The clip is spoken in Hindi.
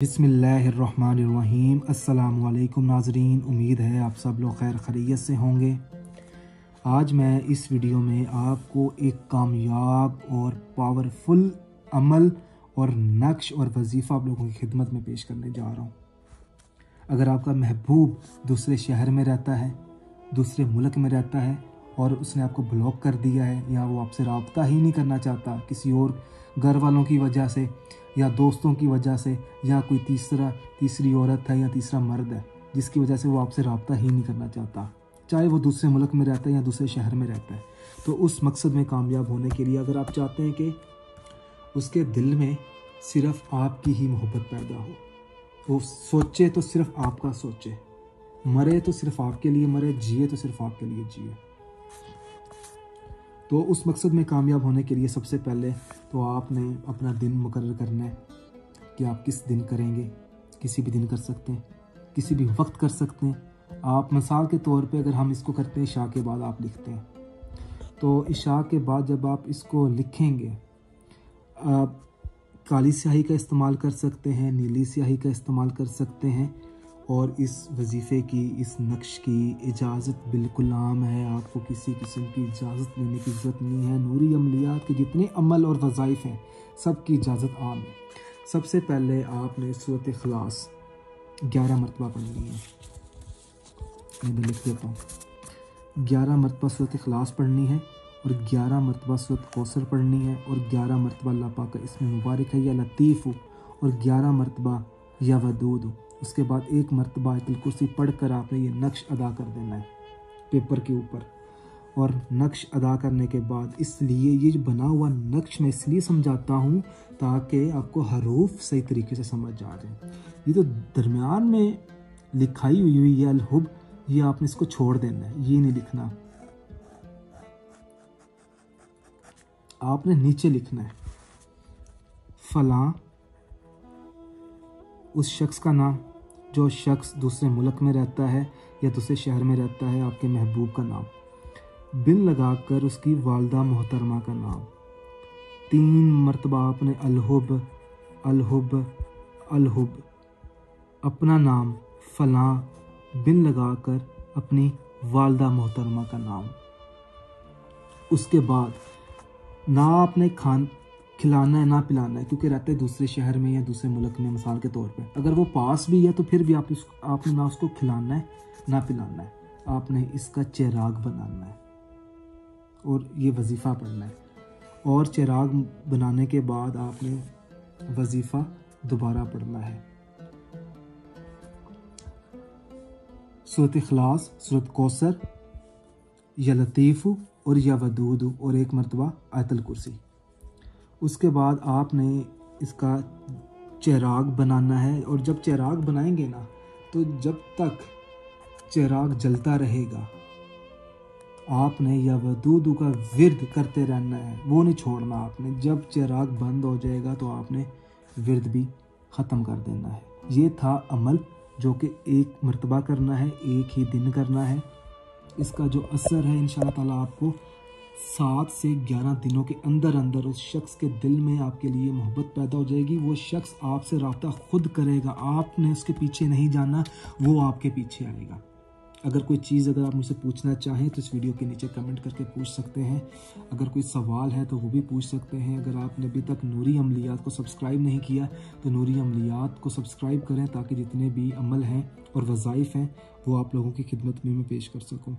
बिस्मिल्लाहिर्रहमानिर्रहीम। अस्सलामुअलैकुम नाज़रीन, उम्मीद है आप सब लोग खैर खैरियत से होंगे। आज मैं इस वीडियो में आपको एक कामयाब और पावरफुल अमल और नक्श और वजीफ़ा आप लोगों की खिदमत में पेश करने जा रहा हूँ। अगर आपका महबूब दूसरे शहर में रहता है, दूसरे मुल्क में रहता है और उसने आपको ब्लॉक कर दिया है या वो आपसे रब्ता ही नहीं करना चाहता किसी और घर वालों की वजह से या दोस्तों की वजह से या कोई तीसरी औरत है या तीसरा मर्द है जिसकी वजह से वो आपसे रब्ता ही नहीं करना चाहता, चाहे वो दूसरे मुल्क में रहता है या दूसरे शहर में रहता है, तो उस मकसद में कामयाब होने के लिए अगर आप चाहते हैं कि उसके दिल में सिर्फ़ आपकी ही मोहब्बत पैदा हो, वो सोचे तो सिर्फ़ आपका सोचे, मरे तो सिर्फ़ आपके लिए मरे, जिए तो सिर्फ़ आपके लिए जिए, तो उस मकसद में कामयाब होने के लिए सबसे पहले तो आपने अपना दिन मुकर्रर करना है कि आप किस दिन करेंगे। किसी भी दिन कर सकते हैं, किसी भी वक्त कर सकते हैं। आप मिसाल के तौर पे अगर हम इसको करते हैं इशा के बाद आप लिखते हैं, तो इशा के बाद जब आप इसको लिखेंगे आप काली स्याही का इस्तेमाल कर सकते हैं, नीली स्याही का इस्तेमाल कर सकते हैं। और इस वजीफ़े की, इस नक्श की इजाज़त बिल्कुल आम है, आपको किसी किस्म की इजाज़त लेने की ज़रूरत नहीं है। नूरी अमलियात के जितने अमल और वज़ाइफ हैं सब की इजाज़त आम है। सबसे पहले आपने सूरत इखलास 11 मरतबा पढ़नी है। मैं लिख देता हूँ, 11 मरतबा सूरत इखलास पढ़नी है और 11 मरतबा सूरत कौसर पढ़नी है और 11 मरतबा अल्लाह पाक का इसमें मुबारक है या लतीफ़ और 11 मरतबा या वदूद। उसके बाद 1 मरतबा आयतुल कुर्सी पढ़कर आपने ये नक्श अदा कर देना है पेपर के ऊपर। और नक्श अदा करने के बाद, इसलिए ये जो बना हुआ नक्श मैं इसलिए समझाता हूँ ताकि आपको हरूफ सही तरीके से समझ आ जाए। ये तो दरमियान में लिखाई हुई है अलहुब, ये आपने इसको छोड़ देना है, ये नहीं लिखना। आपने नीचे लिखना है फलां, उस शख्स का नाम जो शख्स दूसरे मुल्क में रहता है या दूसरे शहर में रहता है, आपके महबूब का नाम, बिन लगाकर उसकी वालदा मोहतरमा का नाम। 3 मरतबा आपने अलहुब अलहुब अलहुब, अपना नाम फलां, बिन लगाकर अपनी वालदा मोहतरमा का नाम। उसके बाद ना आपने खिलाना है ना पिलाना है, क्योंकि रहते हैं दूसरे शहर में या दूसरे मुल्क में। मिसाल के तौर पे अगर वो पास भी है तो फिर भी आपने ना उसको खिलाना है ना पिलाना है, आपने इसका चिराग बनाना है और ये वजीफ़ा पढ़ना है। और चिराग बनाने के बाद आपने वजीफ़ा दोबारा पढ़ना है। सूरत इखलास, सूरत कौसर या लतीफ़ और या वदूद और 1 मरतबा आयतुल कुर्सी। उसके बाद आपने इसका चिराग बनाना है और जब चिराग बनाएंगे ना, तो जब तक चिराग जलता रहेगा आपने या वदूद का विर्द करते रहना है, वो नहीं छोड़ना आपने। जब चिराग बंद हो जाएगा तो आपने विर्द भी ख़त्म कर देना है। ये था अमल जो कि 1 मरतबा करना है, 1 ही दिन करना है। इसका जो असर है इंशाअल्लाह ताला आपको 7 से 11 दिनों के अंदर अंदर उस शख्स के दिल में आपके लिए मोहब्बत पैदा हो जाएगी। वो शख्स आपसे रब्ता खुद करेगा, आपने उसके पीछे नहीं जाना, वो आपके पीछे आएगा। अगर कोई चीज़ अगर आप मुझसे पूछना चाहें तो इस वीडियो के नीचे कमेंट करके पूछ सकते हैं। अगर कोई सवाल है तो वो भी पूछ सकते हैं। अगर आपने अभी तक नूरी अमलियात को सब्सक्राइब नहीं किया तो नूरी अमलियात को सब्सक्राइब करें ताकि जितने भी अमल हैं और वज़ाइफ हैं वो आप लोगों की खिदमत में मैं पेश कर सकूँ।